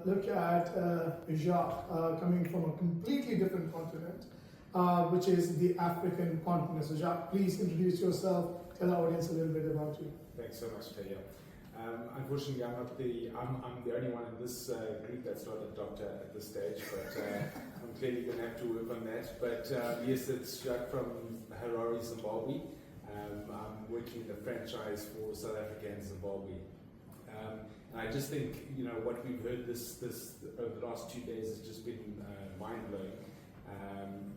look at Jacques coming from a completely different continent, which is the African continent. So Jacques, please introduce yourself, tell our audience a little bit about you. Thanks so much, Taya. Unfortunately, I'm the only one in this group that's not a doctor at this stage, but I'm clearly going to have to work on that. But yes, it's Jacques from Harare, Zimbabwe. I'm working in the franchise for South Africa and Zimbabwe. And I just think, what we've heard this over the last 2 days has just been mind-blowing.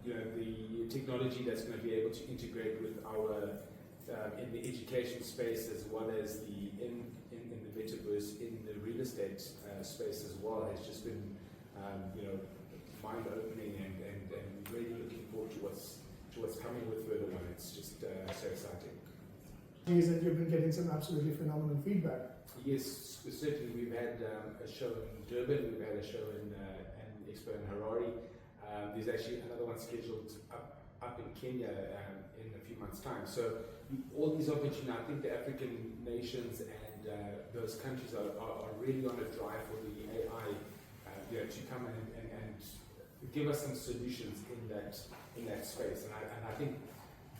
The technology that's going to be able to integrate with our in the education space, as well as in the Metaverse, in the real estate space as well, has just been mind-opening and really looking forward to what's coming with VRDa1. It's just so exciting. And you've been getting some absolutely phenomenal feedback. Yes, certainly. We've had a show in Durban, we've had a show in an expo in Harare. There's actually another one scheduled up in Kenya in a few months' time. So all these opportunities, I think the African nations and those countries are really on a drive for the AI to come in and give us some solutions in that space. And I think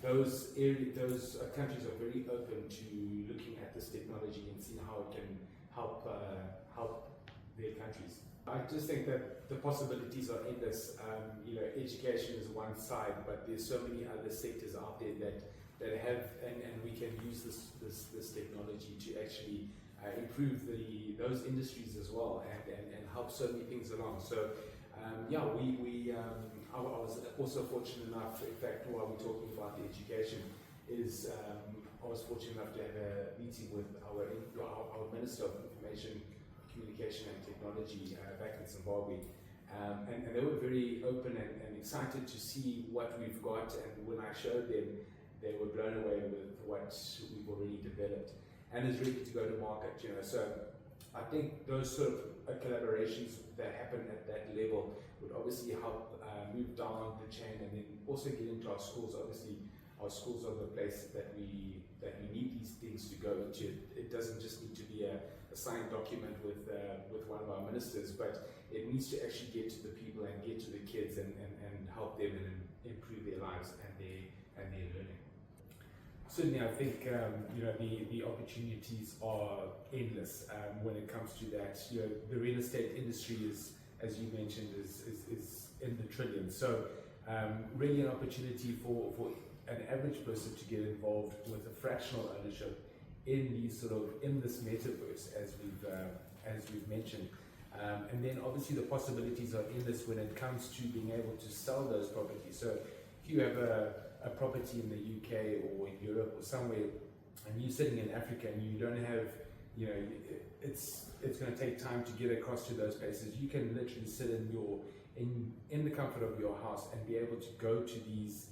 those countries are very open to looking at this technology and seeing how it can help their countries. I just think that the possibilities are endless. Education is one side, but there's so many other sectors out there that have, and we can use this technology to actually improve those industries as well and help so many things along. So I was also fortunate enough, in fact, while we're talking about the education, I was fortunate enough to have a meeting with our Minister of Information, Communication and Technology back in Zimbabwe, and they were very open and excited to see what we've got, and when I showed them, they were blown away with what we've already developed and is ready to go to market. So I think those sort of collaborations that happen at that level would obviously help move down the chain, and then also get into our schools. Obviously, our schools are the place that we need these things to go into. It doesn't just need to be a signed document with one of our ministers, but it needs to actually get to the people and get to the kids and help them and improve their lives and their learning. Certainly, I think the opportunities are endless when it comes to that. The real estate industry is, as you mentioned, is in the trillions. So really an opportunity for an average person to get involved with a fractional ownership in this metaverse, as we've mentioned. And then obviously the possibilities are endless when it comes to being able to sell those properties. So if you have a property in the UK or in Europe or somewhere, and you're sitting in Africa and you don't have, it's going to take time to get across to those places. You can literally sit in the comfort of your house and be able to go to these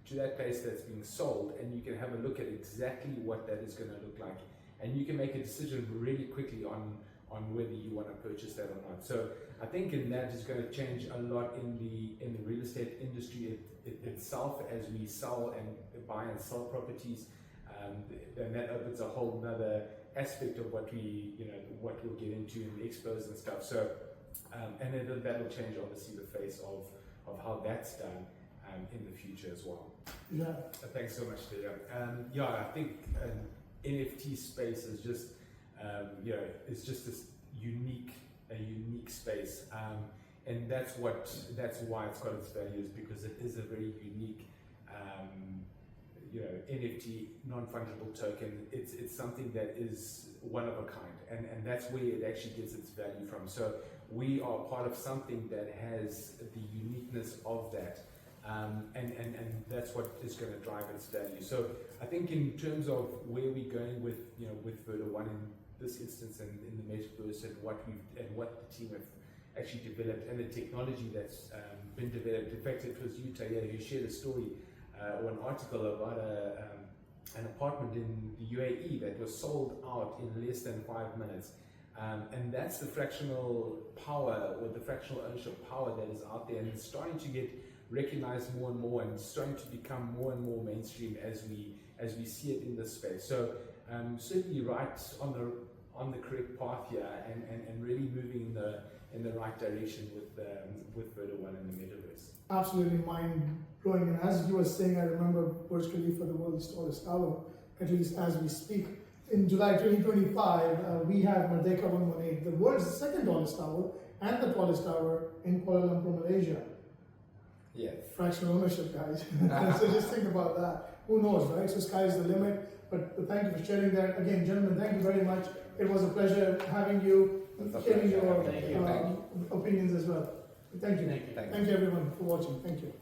to that place that's being sold, and you can have a look at exactly what that is going to look like, and you can make a decision really quickly on whether you want to purchase that or not. So I think in that is going to change a lot in the real estate industry itself, as we sell and buy and sell properties. Then that opens a whole another aspect of what we'll get into in the expos and stuff. So and then that will change obviously the face of how that's done in the future as well. Yeah. Thanks so much, Peter. I think NFT space is just it's just this unique space, and that's why it's got its value, is because it is a very unique NFT, non-fungible token. It's something that is one of a kind, and that's where it actually gets its value from. So we are part of something that has the uniqueness of that. And that's what is going to drive its value. So I think in terms of where we're going with VRDa1 in this instance, and in the Metaverse, and what the team have actually developed, and the technology that's been developed. In fact, it was you, Taya, who shared a story or an article about an apartment in the UAE that was sold out in less than 5 minutes. And that's the fractional power, or the fractional ownership power that is out there, and it's starting to get recognized more and more, and starting to become more and more mainstream as we see it in this space. So certainly right on the correct path here, and really moving in the right direction with VRDa1 and the Metaverse. Absolutely mind-blowing. And as you were saying, I remember Burj Khalifa, the world's tallest tower, at least as we speak. In July 2025, we have Merdeka 118, the world's second tallest tower and the tallest tower in Kuala Lumpur, Malaysia. Yeah. Fractional ownership, guys. So just think about that. Who knows, right? So sky is the limit. But thank you for sharing that. Again, gentlemen, thank you very much. It was a pleasure having you, sharing your opinions as well. Thank you. Thank you. Thank you everyone for watching. Thank you.